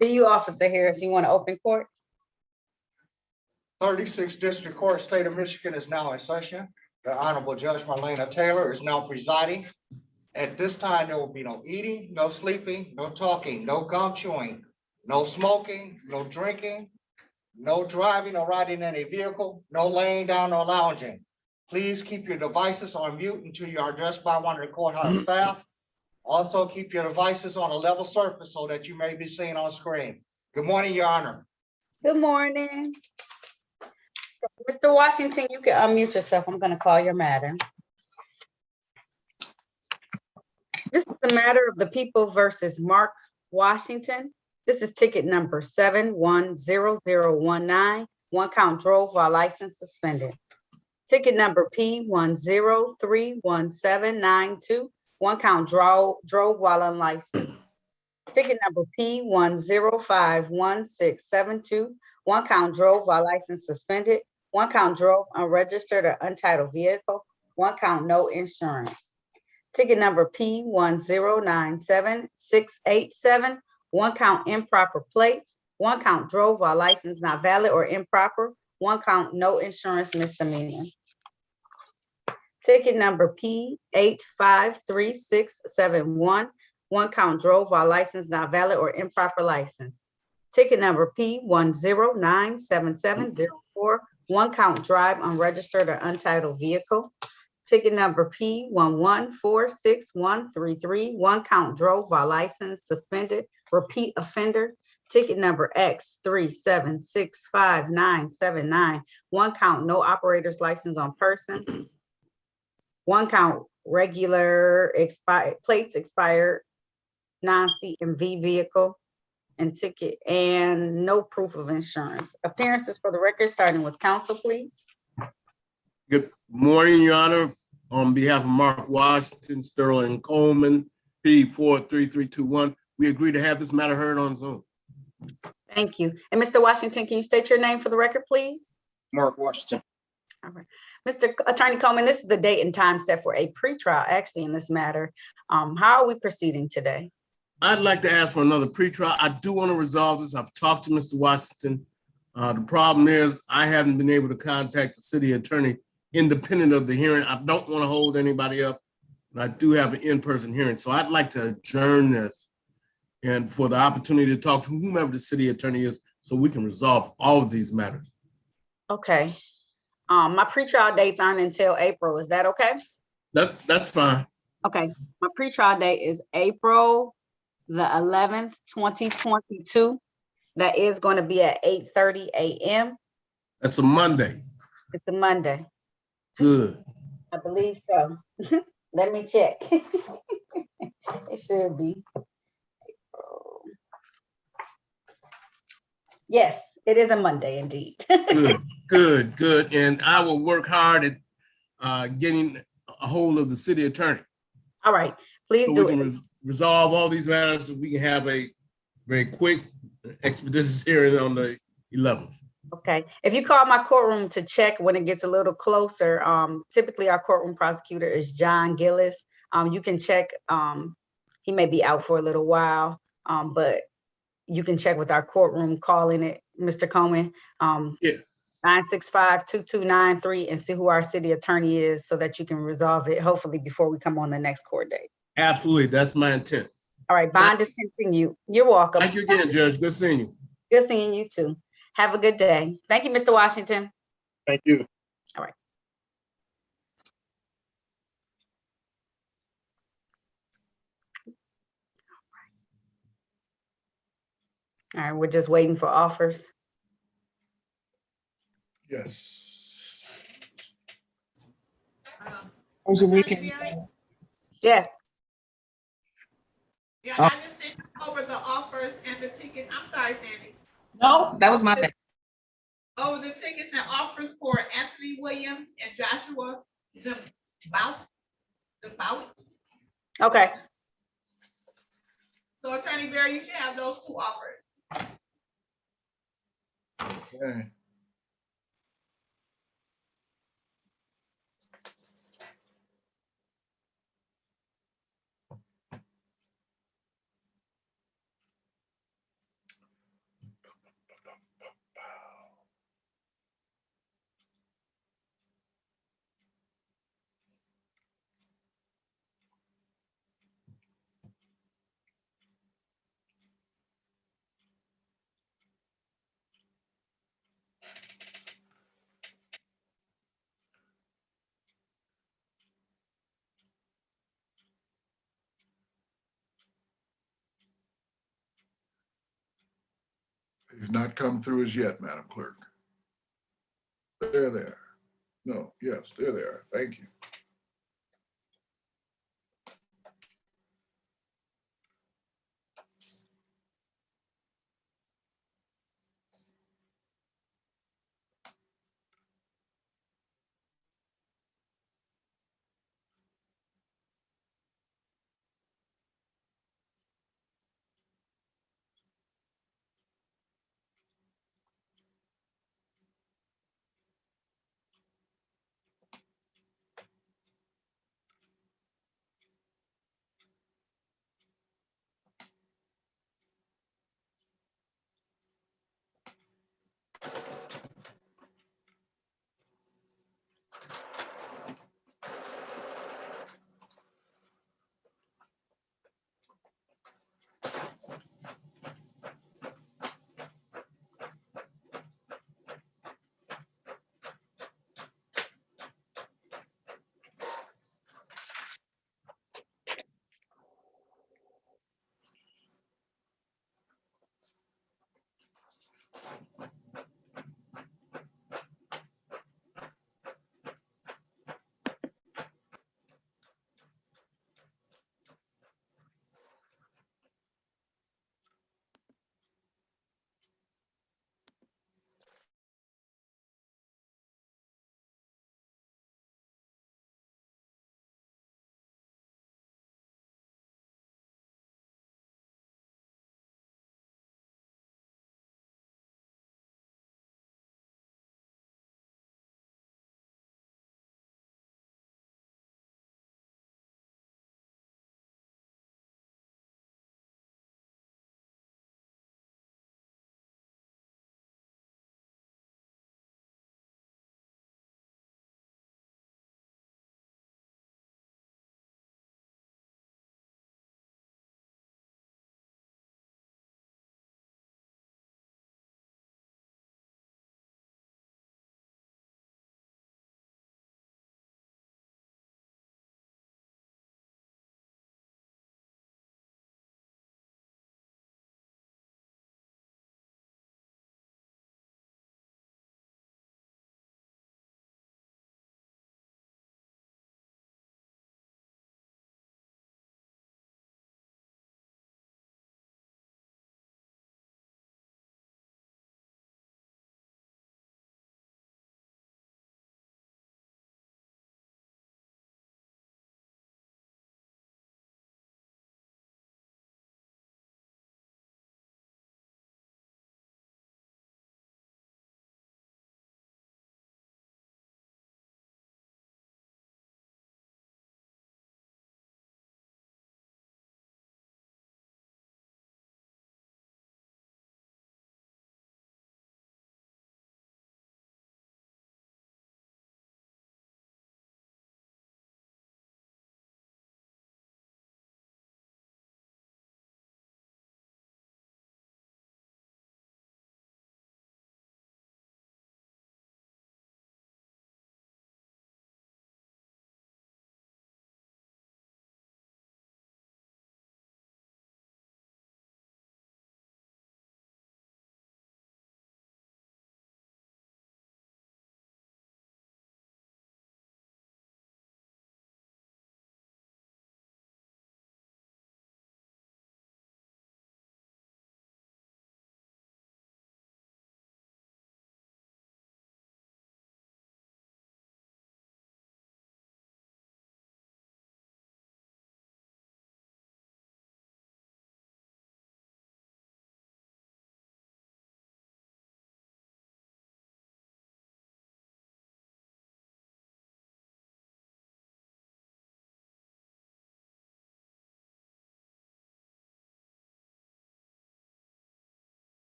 DU Officer Harris, you want to open court? 36th District Court, State of Michigan is now in session. The Honorable Judge Marlena Taylor is now presiding. At this time, there will be no eating, no sleeping, no talking, no gum chewing, no smoking, no drinking, no driving or riding in a vehicle, no laying down or lounging. Please keep your devices on mute until you are addressed by one of the courthouse staff. Also, keep your devices on a level surface so that you may be seen on screen. Good morning, Your Honor. Good morning. Mr. Washington, you can unmute yourself. I'm going to call your matter. This is the matter of the people versus Mark Washington. This is ticket number 710019. One count drove while license suspended. Ticket number P1031792. One count drove while unlicensed. Ticket number P1051672. One count drove while license suspended. One count drove unregistered or untitled vehicle. One count no insurance. Ticket number P1097687. One count improper plates. One count drove while license not valid or improper. One count no insurance misdemeanor. Ticket number P853671. One count drove while license not valid or improper license. Ticket number P1097704. One count drive unregistered or untitled vehicle. Ticket number P1146133. One count drove while license suspended, repeat offender. Ticket number X3765979. One count no operator's license on person. One count regular plates expired, non-CMV vehicle and ticket, and no proof of insurance. Appearances for the record, starting with counsel, please. Good morning, Your Honor. On behalf of Mark Washington, Sterling Coleman, P43321, we agree to have this matter heard on Zoom. Thank you. And Mr. Washington, can you state your name for the record, please? Mark Washington. All right. Mr. Attorney Coleman, this is the date and time set for a pretrial actually in this matter. How are we proceeding today? I'd like to ask for another pretrial. I do want to resolve this. I've talked to Mr. Washington. The problem is I haven't been able to contact the city attorney independent of the hearing. I don't want to hold anybody up, but I do have an in-person hearing. So I'd like to adjourn this and for the opportunity to talk to whomever the city attorney is so we can resolve all of these matters. Okay. My pretrial dates aren't until April. Is that okay? That's fine. Okay. My pretrial date is April the 11th, 2022. That is going to be at 8:30 a.m. That's a Monday. It's a Monday. Good. I believe so. Let me check. It should be. Yes, it is a Monday indeed. Good. And I will work hard at getting a hold of the city attorney. All right, please so do we it. can resolve all these matters so we can have a very quick, expeditious hearing on the 11th. Okay, if you call my courtroom to check when it gets a little closer, typically our courtroom prosecutor is John Gillis. You can check, he may be out for a little while, but you can check with our courtroom, calling it, Mr. Coleman, 965-2293 and see who our city attorney is so that you can resolve it, hopefully before we come on the next court date. Absolutely, that's my intent. All right, bond is continued. You're welcome. Thank you again, Judge. Good seeing you. Good seeing you too. Have a good day. Thank you, Mr. Washington. Thank you. All right. All right, we're just waiting for offers. Yes. Was a weekend. Yes. Yeah, I just sent over the offers and the ticket. I'm sorry, Sandy. No, that was my bad. Over the tickets and offers for Anthony Williams and Joshua DeBout. Okay. So Attorney Barry, you should have those two offers. Okay. He's not come through as yet, Madam Clerk. They're there. No, yes, they're there. Thank you.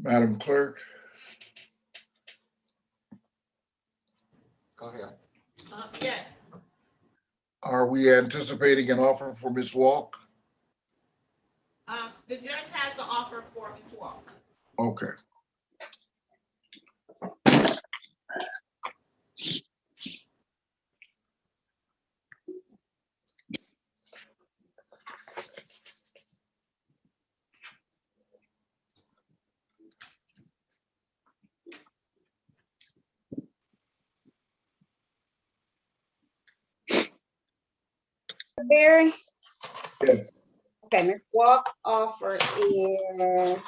Madam Clerk, Go ahead. Yes, are we anticipating an offer for Ms. Walk? the judge has the offer for Ms. Walk. Okay. Barry? Yes. Okay, Ms. Walk's offer is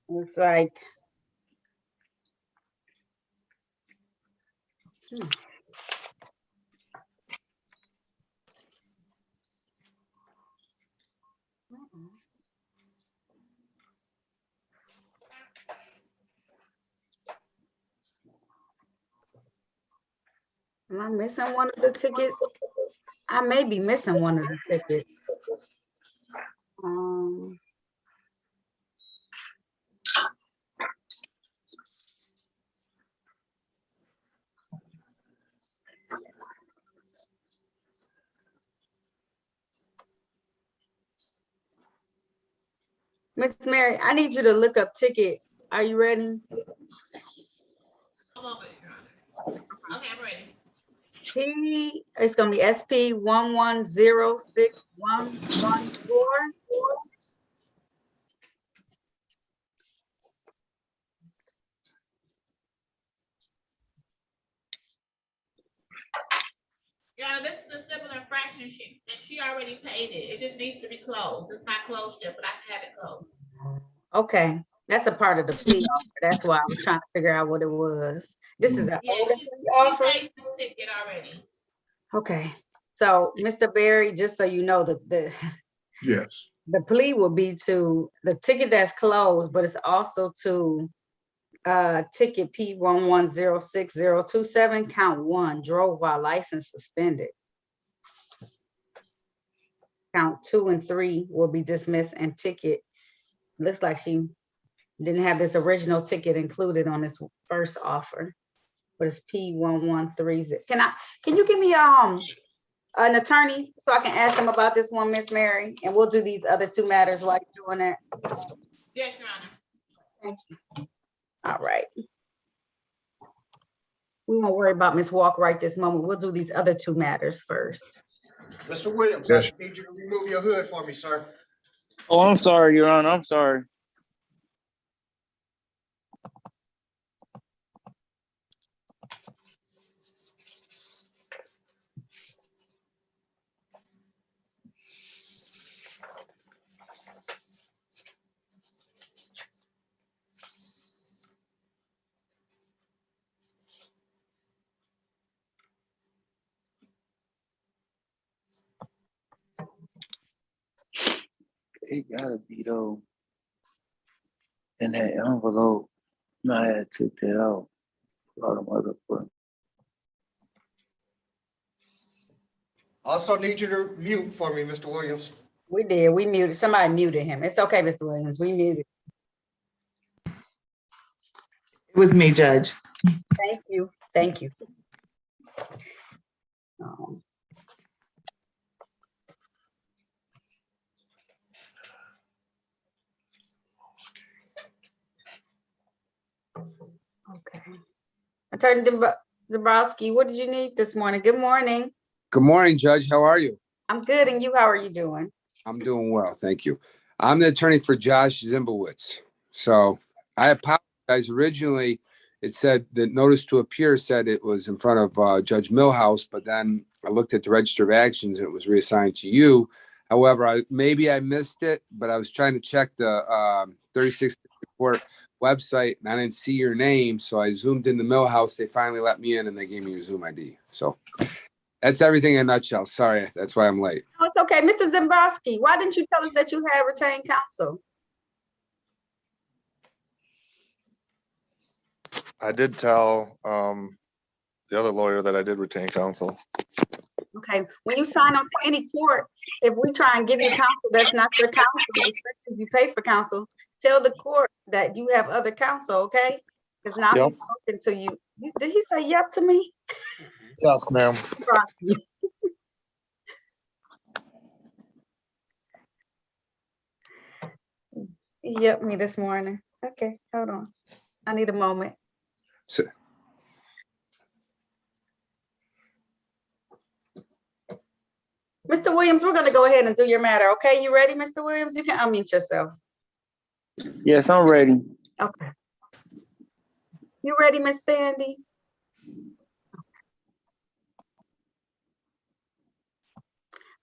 it's like am I missing one of the tickets? I may be missing one of the tickets. Miss Mary, I need you to look up ticket. Are you ready? A little bit, Your Honor. Okay, I'm ready. It's gonna be SP 11061114. Yeah, this is a civil infraction, and she already paid it. It just needs to be closed. It's not closed yet, but I can have it closed. Okay, that's a part of the plea offer. That's why I was trying to figure out what it was. This is an Yeah, older she plea offer. paid this ticket already. Okay, so Mr. Barry, just so you know, Yes. the plea will be to the ticket that's closed, but it's also to ticket P11060027, count 1, drove while license suspended. Count 2 and 3 will be dismissed, and ticket, looks like she didn't have this original ticket included on this first offer, but it's P1130. Can you give me an attorney so I can ask them about this one, Miss Mary? And we'll do these other 2 matters while you're doing that. Yes, Your Honor. Thank you. All right. We won't worry about Ms. Walk right this moment. We'll do these other 2 matters first. Mr. Williams, Yes. I need you to remove your hood for me, sir. Oh, I'm sorry, Your Honor. I'm sorry. It gotta be though. In that envelope, no, I had took that out. A lot of motherfuckers. Also need you to mute for me, Mr. Williams. We did. We muted. Somebody muted him. It's okay, Mr. Williams. We muted. It was me, Judge. Thank you. Thank you. Um, Okay. Attorney Dabrowski, what did you need this morning? Good morning. Good morning, Judge. How are you? I'm good. And you, how are you doing? I'm doing well, thank you. I'm the attorney for Josh Zimbowitz. So I apologize. Originally, it said the notice to appear said it was in front of Judge Millhouse, but then I looked at the register of actions and it was reassigned to you. However, maybe I missed it, but I was trying to check the 36 court website and I didn't see your name. So I zoomed in the Millhouse. They finally let me in and they gave me your Zoom ID. So that's everything in a nutshell. Sorry, that's why I'm late. Oh, it's okay. Mr. Zimbowski, why didn't you tell us that you had retained counsel? I did tell the other lawyer that I did retain counsel. Okay, when you sign on to any court, if we try and give you counsel, that's not your counsel, especially if you pay for counsel, tell the court that you have other counsel, okay? Because now Yep. he's spoken to you. Did he say yep to me? Yes, ma'am. Yep me this morning. Okay, hold on. I need a moment. So, Mr. Williams, we're gonna go ahead and do your matter, okay? You ready, Mr. Williams? You can unmute yourself. Yes, I'm ready. Okay. You ready, Miss Sandy?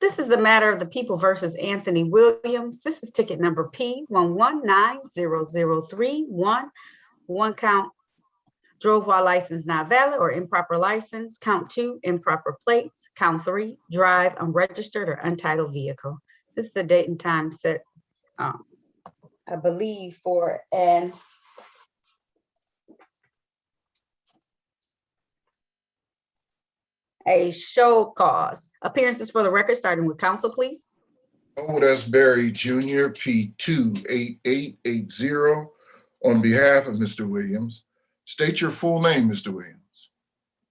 This is the matter of the people versus Anthony Williams. This is ticket number P11900311. One count, drove while license not valid or improper license. Count 2, improper plates. Count 3, drive unregistered or untitled vehicle. This is the date and time set, I believe, for a show cause. Appearances for the record, starting with counsel, please. Oh, that's Barry Jr., P28880, on behalf of Mr. Williams. State your full name, Mr. Williams.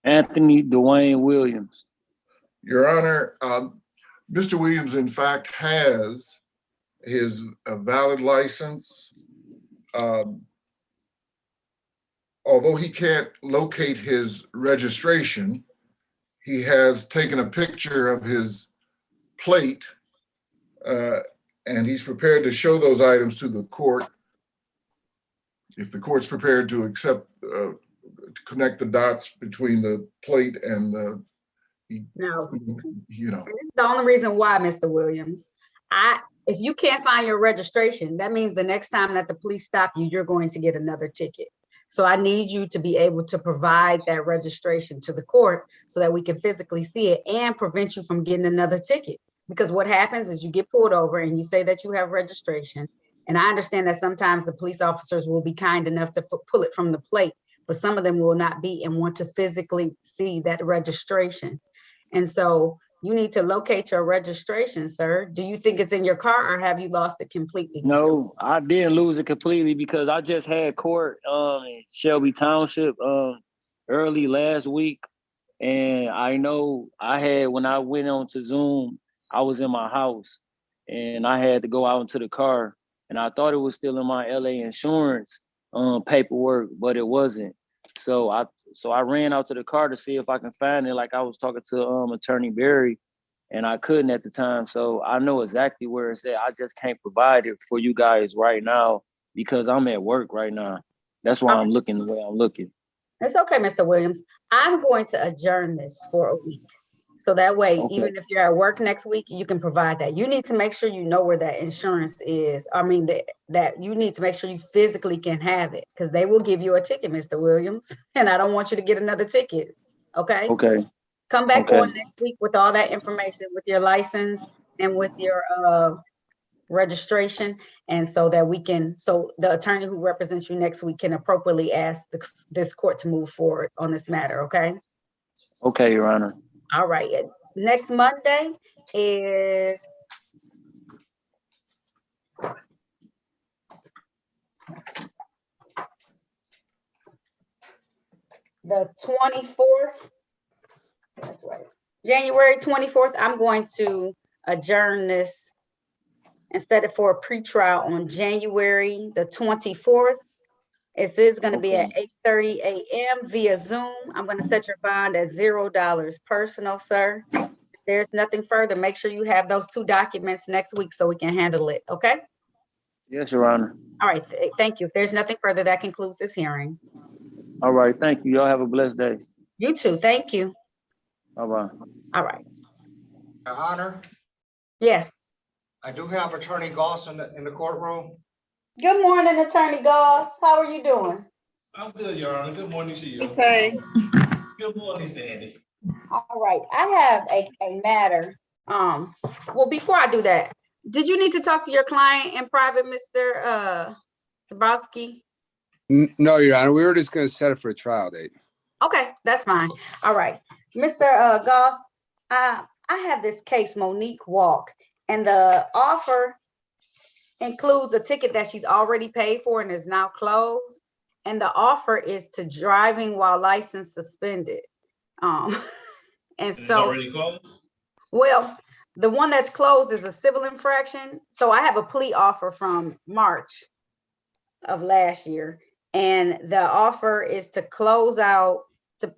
Anthony Dwayne Williams. Your Honor, Mr. Williams, in fact, has his valid license. Although he can't locate his registration, he has taken a picture of his plate, and he's prepared to show those items to the court. If the court's prepared to accept, to connect the dots between the plate and the, No. you know. And this is the only reason why, Mr. Williams. If you can't find your registration, that means the next time that the police stop you, you're going to get another ticket. So I need you to be able to provide that registration to the court so that we can physically see it and prevent you from getting another ticket. Because what happens is you get pulled over and you say that you have registration. And I understand that sometimes the police officers will be kind enough to pull it from the plate, but some of them will not be and want to physically see that registration. And so you need to locate your registration, sir. Do you think it's in your car or have you lost it completely? No, I didn't lose it completely because I just had court in Shelby Township early last week. And I know when I went on to Zoom, I was in my house and I had to go out into the car and I thought it was still in my LA insurance paperwork, but it wasn't. So I ran out to the car to see if I can find it. Like I was talking to Attorney Barry, and I couldn't at the time. So I know exactly where it's at. I just can't provide it for you guys right now because I'm at work right now. That's why I'm looking the way I'm looking. It's okay, Mr. Williams. I'm going to adjourn this for a week. So that way, even if you're at work next week, you can provide that. You need to make sure you know where that insurance is. I mean, that you need to make sure you physically can have it because they will give you a ticket, Mr. Williams. And I don't want you to get another ticket. Okay? Okay. Come back on next week with all that information, with your license and with your registration. And so that so the attorney who represents you next week can appropriately ask this court to move forward on this matter. Okay? Okay, Your Honor. All right. Next Monday is the 24th. That's right. January 24th. I'm going to adjourn this and set it for a pretrial on January the 24th. It is going to be at 8:30 a.m. via Zoom. I'm going to set your bond at $0 personal, sir. If there's nothing further, make sure you have those 2 documents next week so we can handle it. Okay? Yes, Your Honor. All right. Thank you. If there's nothing further, that concludes this hearing. All right. Thank you. Y'all have a blessed day. You too. Thank you. Bye-bye. All right. Your Honor, Yes. I do have Attorney Goss in the courtroom. Good morning, Attorney Goss. How are you doing? I'm good, Your Honor. Good morning to you. Okay. Good morning, Sandy. All right, I have a matter. Well, before I do that, did you need to talk to your client in private, Mr. Dabrowski? No, Your Honor, we were just gonna set it for a trial date. Okay, that's fine. All right. Mr. Goss, I have this case, Monique Walk, and the offer includes a ticket that she's already paid for and is now closed. And the offer is to driving while license suspended. And It's so, already closed? well, the one that's closed is a civil infraction. So I have a plea offer from March of last year. And the offer is to close out, to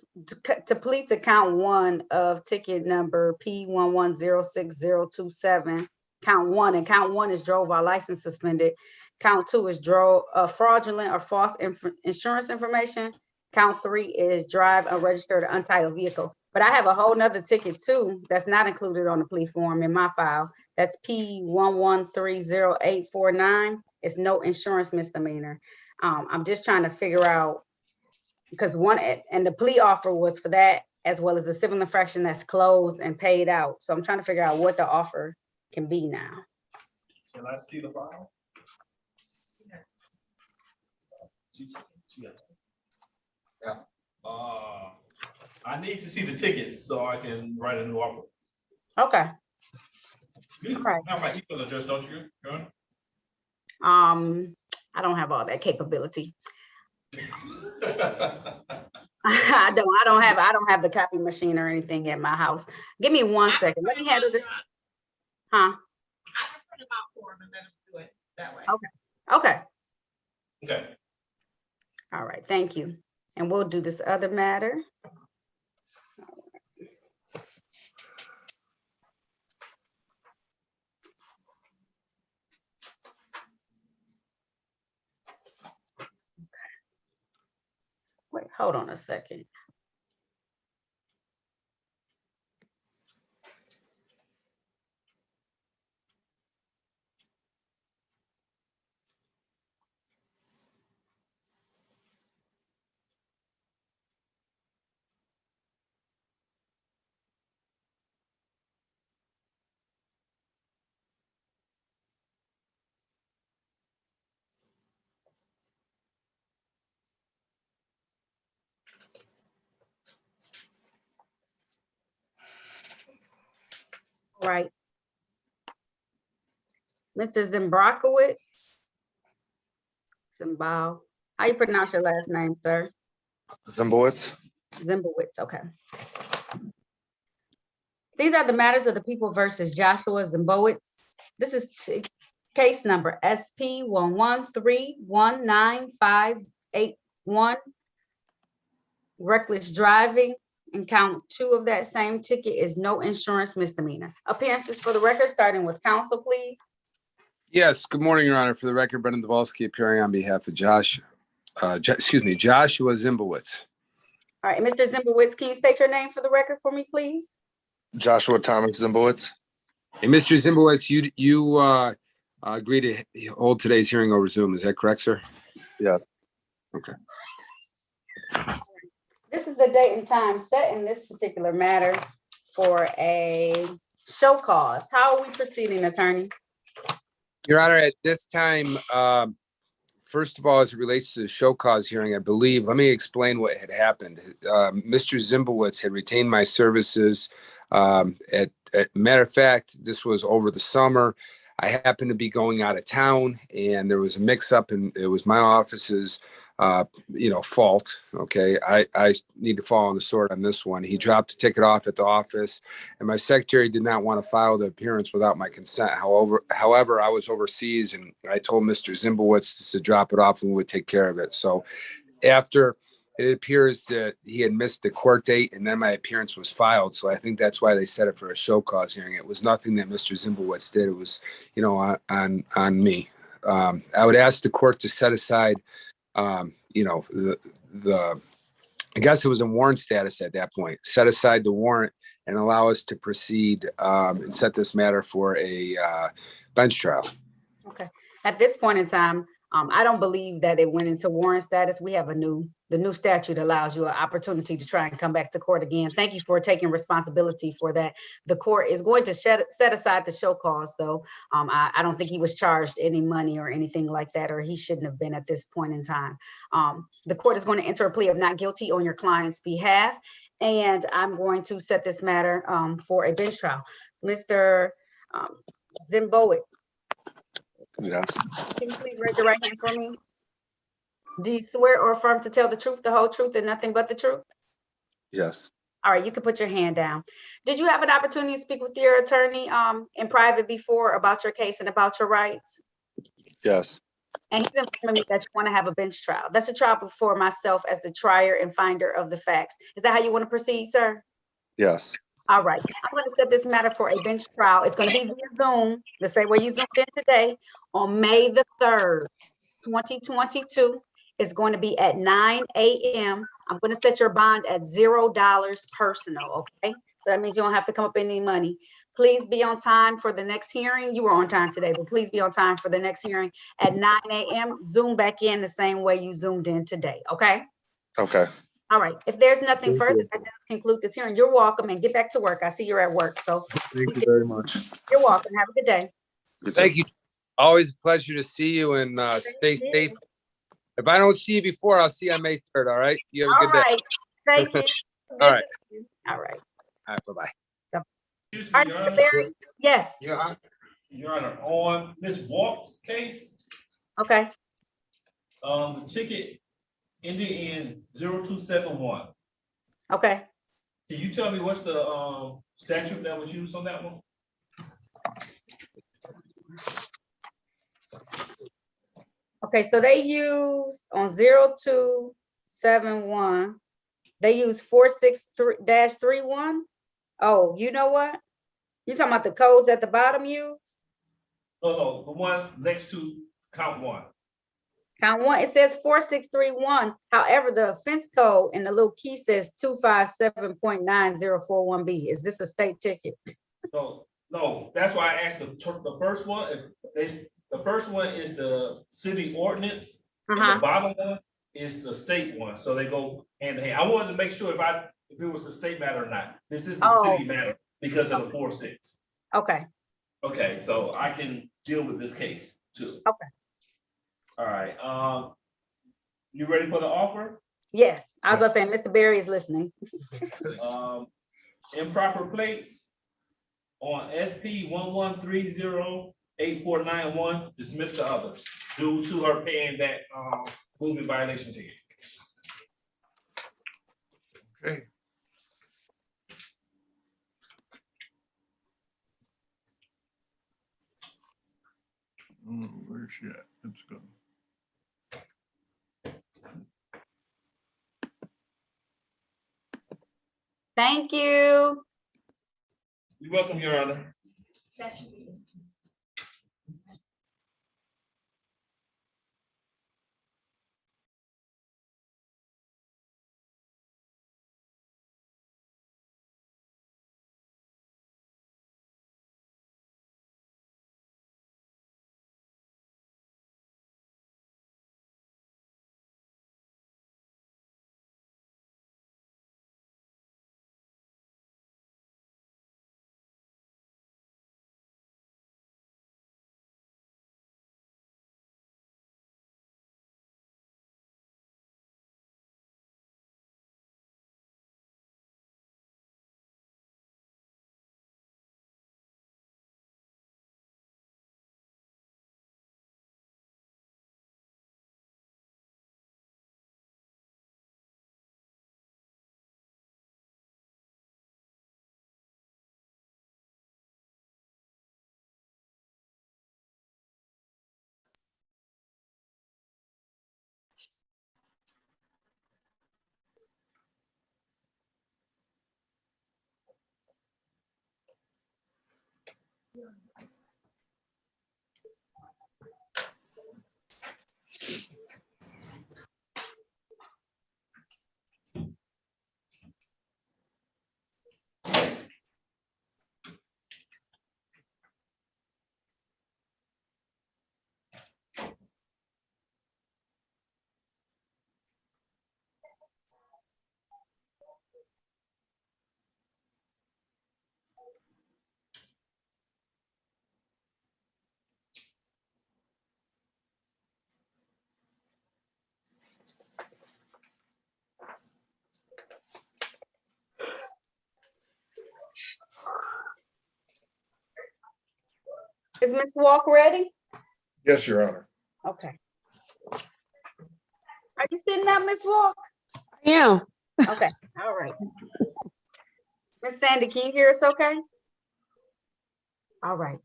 plead to count one of ticket number P1106027, count one, and count one is drove while license suspended. Count two is drove fraudulent or false insurance information. Count three is drive a registered untitled vehicle. But I have a whole nother ticket too that's not included on the plea form in my file. That's P1130849. It's no insurance misdemeanor. I'm just trying to figure out, because one, and the plea offer was for that, as well as the civil infraction that's closed and paid out. So I'm trying to figure out what the offer can be now. Can I see the file? Yeah. I need to see the tickets so I can write a new offer. Okay. You Right. have my email address, don't you, Your Honor? I don't have all that capability. I don't have the copy machine or anything at my house. Give me one second. Let me handle this. Huh? I can print them out for them and let them do it that way. Okay. Okay. All right. Thank you. And we'll do this other matter. Wait, hold on a second. Right. Mr. Zimbrakowitz. Zimbal. How you pronounce your last name, sir? Zimbowitz. Zimbowitz, okay. These are the matters of the people versus Joshua Zimbowitz. This is case number SP113195881. Reckless driving, and count two of that same ticket is no insurance misdemeanor. Appearances for the record, starting with counsel, please. Yes, good morning, Your Honor. For the record, Brendan Dvorsky appearing on behalf of Joshua Zimbowitz. All right, Mr. Zimbowitz, can you state your name for the record for me, please? Joshua Thomas Zimbowitz. Hey, Mr. Zimbowitz, you agree to hold today's hearing over Zoom. Is that correct, sir? Yeah. Okay. This is the date and time set in this particular matter for a show cause. How are we proceeding, attorney? Your Honor, at this time, first of all, as it relates to the show cause hearing, I believe, let me explain what had happened. Mr. Zimbowitz had retained my services. Matter of fact, this was over the summer. I happened to be going out of town and there was a mix up, and it was my office's fault. Okay. I need to fall on the sword on this one. He dropped the ticket off at the office and my secretary did not want to file the appearance without my consent. However, I was overseas and I told Mr. Zimbowitz to drop it off and we would take care of it. So after, it appears that he had missed the court date and then my appearance was filed. So I think that's why they set it for a show cause hearing. It was nothing that Mr. Zimbowitz did. It was, on me. I would ask the court to set aside, I guess it was a warrant status at that point, set aside the warrant and allow us to proceed and set this matter for a bench trial. Okay. At this point in time, I don't believe that it went into warrant status. We have the new statute allows you an opportunity to try and come back to court again. Thank you for taking responsibility for that. The court is going to set aside the show cause though. I don't think he was charged any money or anything like that, or he shouldn't have been at this point in time. The court is going to enter a plea of not guilty on your client's behalf. And I'm going to set this matter for a bench trial. Mr. Zimbowitz, Yes. can you please raise your right hand for me? Do you swear or affirm to tell the truth, the whole truth, and nothing but the truth? Yes. All right, you can put your hand down. Did you have an opportunity to speak with your attorney in private before about your case and about your rights? Yes. And he's informing me that you want to have a bench trial. That's a trial before myself as the trier and finder of the facts. Is that how you want to proceed, sir? Yes. All right, I'm going to set this matter for a bench trial. It's going to be via Zoom, the same way you zoomed in today, on May the 3rd, 2022. It's going to be at 9 a.m. I'm going to set your bond at $0 personal, okay? So that means you don't have to come up with any money. Please be on time for the next hearing. You were on time today, but please be on time for the next hearing at 9 a.m. Zoom back in the same way you zoomed in today, okay? Okay. All right, if there's nothing Thank further, you. I just conclude this hearing. You're welcome and get back to work. I see you're at work, so Thank you very much. you're welcome. Have a good day. You too. Thank you. Always a pleasure to see you and stay safe. If I don't see you before, I'll see you on May 3rd. All right. You have a All good day. right, thank you. All right. All right. All right. Bye-bye. Excuse All me, right, Your Mr. Honor. Berry? Yes, Yeah, Your Honor, on Ms. Walt's case, okay. the ticket ended in 0271. Okay. Can you tell me what's the statute that was used on that one? Okay, so they used on 0271, they used 463-31. Oh, you know what? You talking about the codes at the bottom used? No, the one next to count one. Count one, it says 4631. However, the offense code in the little key says 257.9041B. Is this a state ticket? No, that's why I asked the first one. The first one is the city ordinance, and the bottom one is the state one. So they go hand in hand. I wanted to make sure if it was a state matter or not. This is a city matter because of the 4-6. Okay. Okay, so I can deal with this case too. Okay. All right. You ready for the offer? Yes, I was gonna say, Mr. Berry is listening. Improper plates on SP 11308491, dismiss the others due to her paying that moving violation ticket. Okay. Where's she at? Let's go. Thank you. You're welcome, Your Honor. Is Ms. Walk ready? Yes, Your Honor. Okay. Are you sitting up, Ms. Walk? Yeah. Okay, all right. Ms. Sandy, can you hear us okay? All right.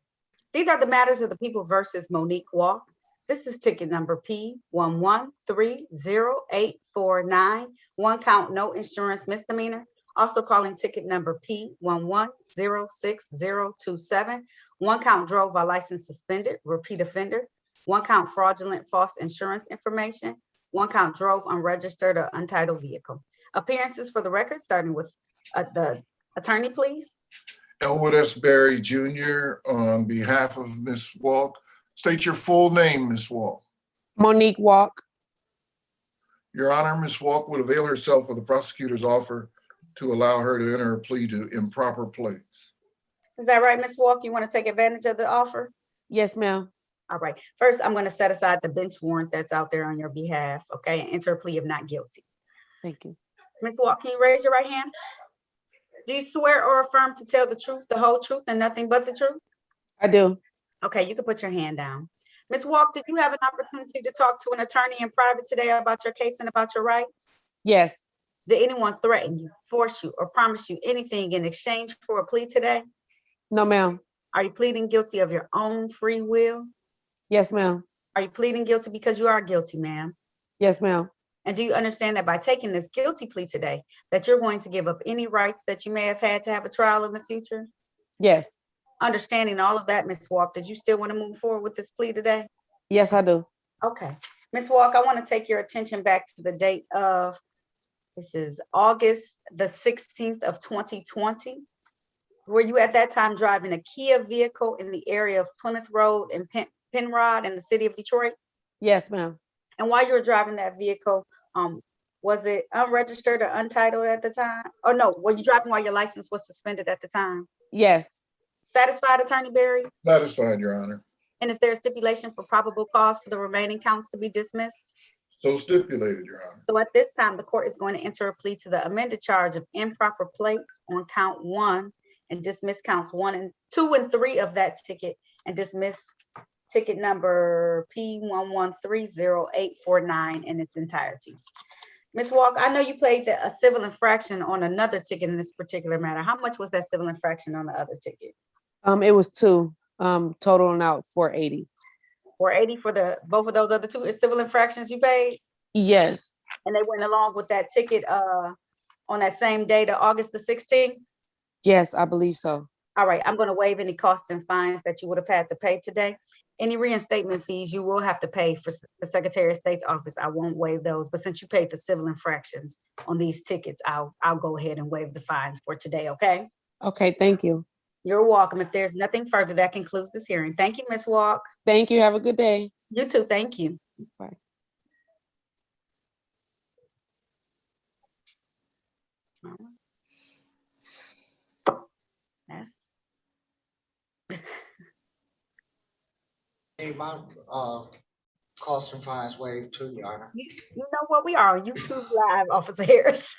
These are the matters of the people versus Monique Walk. This is ticket number P11308849. One count, no insurance misdemeanor. Also calling ticket number P11060027. One count drove while license suspended, repeat offender. One count fraudulent false insurance information. One count drove unregistered or untitled vehicle. Appearances for the record, starting with the attorney, please. Elwood S. Berry Jr. on behalf of Ms. Walk. State your full name, Ms. Walk. Monique Walk. Your Honor, Ms. Walk would avail herself of the prosecutor's offer to allow her to enter a plea to improper plates. Is that right, Ms. Walk? You want to take advantage of the offer? Yes, ma'am. All right. First, I'm going to set aside the bench warrant that's out there on your behalf, okay, and enter a plea of not guilty. Thank you. Ms. Walk, can you raise your right hand? Do you swear or affirm to tell the truth, the whole truth, and nothing but the truth? I do. Okay, you can put your hand down. Ms. Walk, did you have an opportunity to talk to an attorney in private today about your case and about your rights? Yes. Did anyone threaten you, force you, or promise you anything in exchange for a plea today? No, ma'am. Are you pleading guilty of your own free will? Yes, ma'am. Are you pleading guilty because you are guilty, ma'am? Yes, ma'am. And do you understand that by taking this guilty plea today, that you're going to give up any rights that you may have had to have a trial in the future? Yes. Understanding all of that, Ms. Walk, did you still want to move forward with this plea today? Yes, I do. Okay. Ms. Walk, I want to take your attention back to the date of, this is August the 16th of 2020. Were you at that time driving a Kia vehicle in the area of Plymouth Road and Penrod in the city of Detroit? Yes, ma'am. And while you were driving that vehicle, was it unregistered or untitled at the time? Oh no, were you driving while your license was suspended at the time? Yes. Satisfied, Attorney Berry? Satisfied, Your Honor. And is there a stipulation for probable cause for the remaining counts to be dismissed? So stipulated, Your Honor. So at this time, the court is going to enter a plea to the amended charge of improper plates on count 1 and dismiss counts 2 and 3 of that ticket and dismiss ticket number P11308849 in its entirety. Ms. Walk, I know you played a civil infraction on another ticket in this particular matter. How much was that civil infraction on the other ticket? It was 2, totaling out 480. 480 for both of those other 2 civil infractions you paid? Yes. And they went along with that ticket on that same day to August the 16th? Yes, I believe so. All right, I'm going to waive any costs and fines that you would have had to pay today. Any reinstatement fees you will have to pay for the Secretary of State's office. I won't waive those, but since you paid the civil infractions on these tickets, I'll go ahead and waive the fines for today, okay? Okay, thank you. You're welcome. If there's nothing further, that concludes this hearing. Thank you, Ms. Walk. Thank you. Have a good day. You too, thank you. Bye. Yes. Need my cost and fines waived too, Your Honor. You know what? We are on YouTube Live, Officer Harris.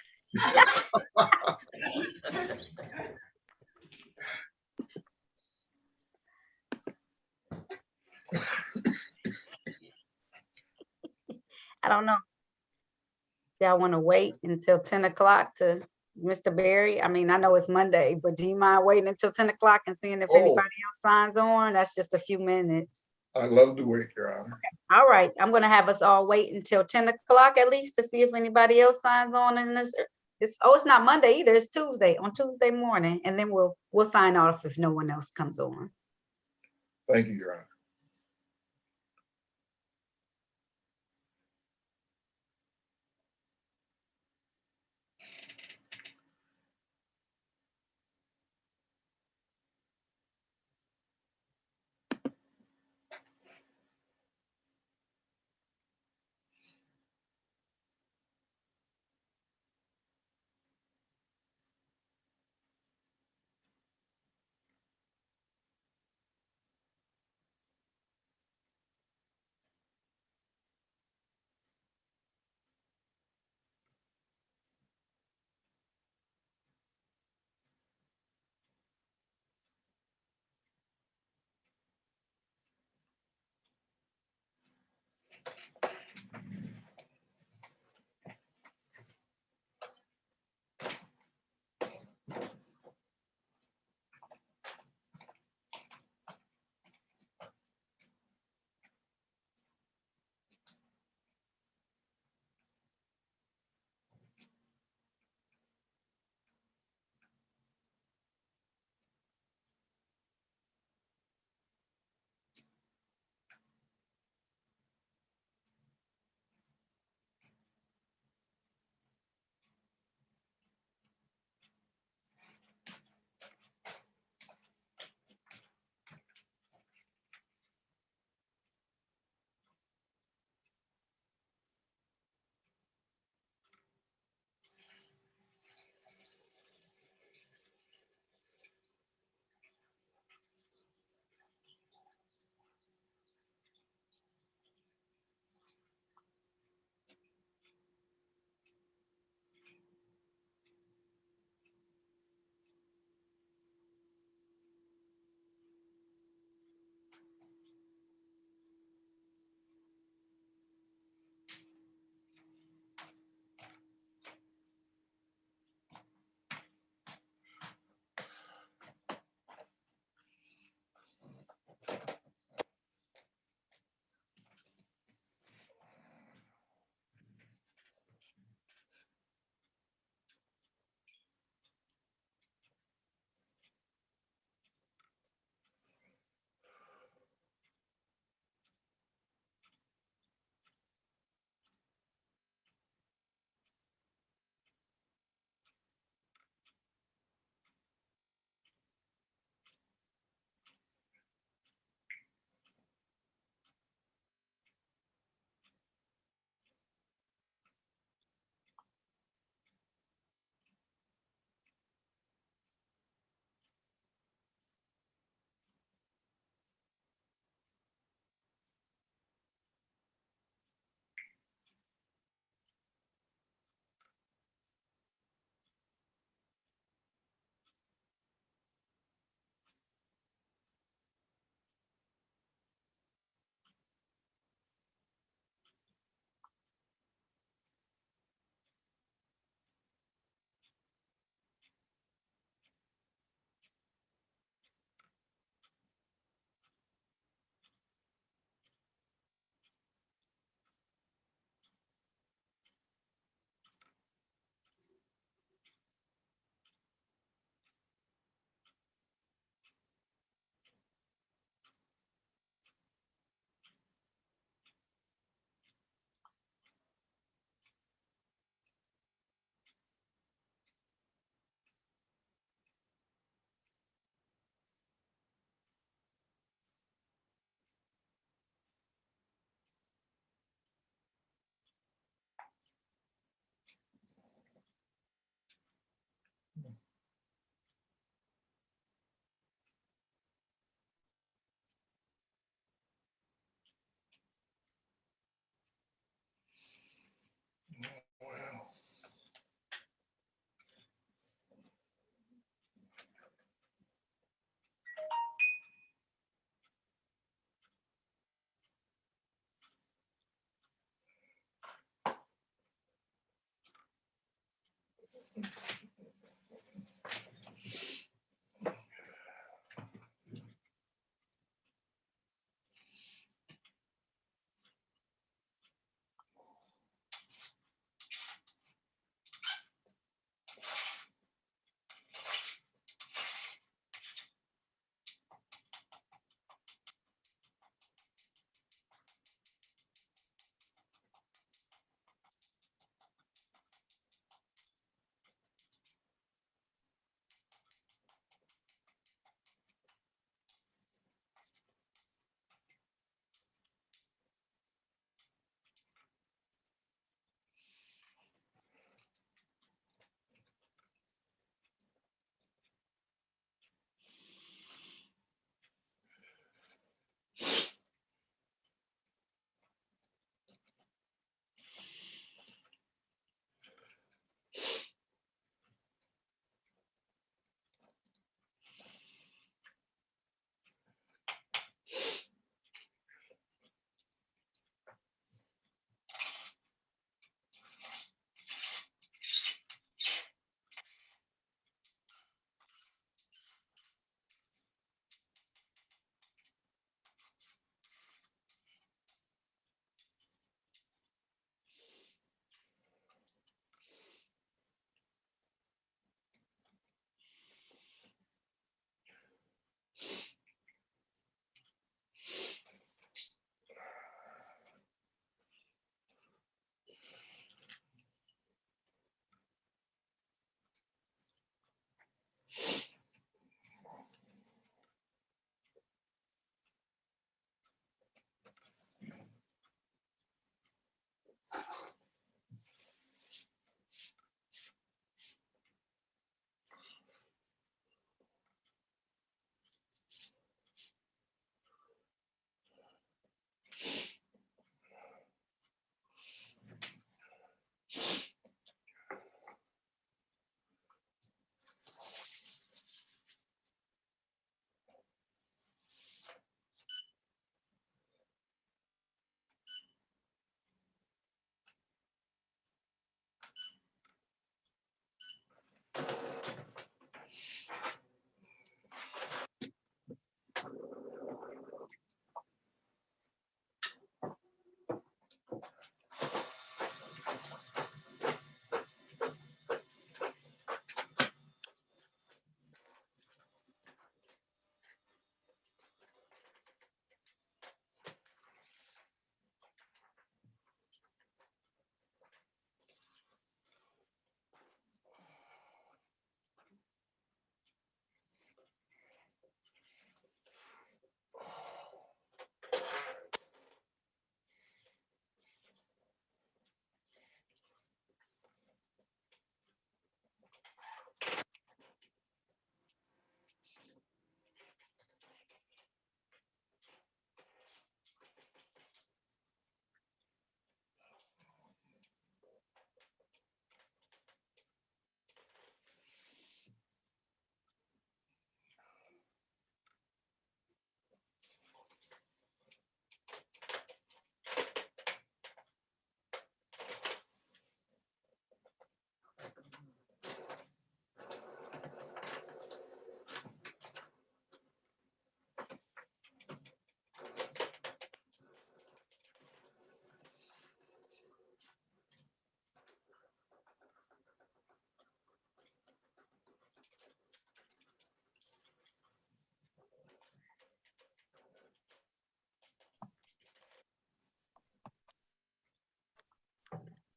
I don't know. Y'all want to wait until 10 o'clock to Mr. Berry? I mean, I know it's Monday, but do you mind waiting until 10 o'clock and seeing if anybody else signs on? That's just a few minutes. I love to wait, Your Honor. Okay. All right, I'm gonna have us all wait until 10 o'clock at least to see if anybody else signs on in this. It's not Monday either, it's Tuesday, on Tuesday morning, and then we'll sign off if no one else comes on. Thank you, Your Honor.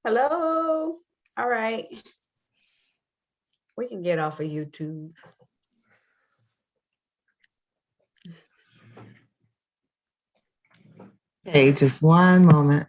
Hello. All right. We can get off of YouTube. Okay, just one moment.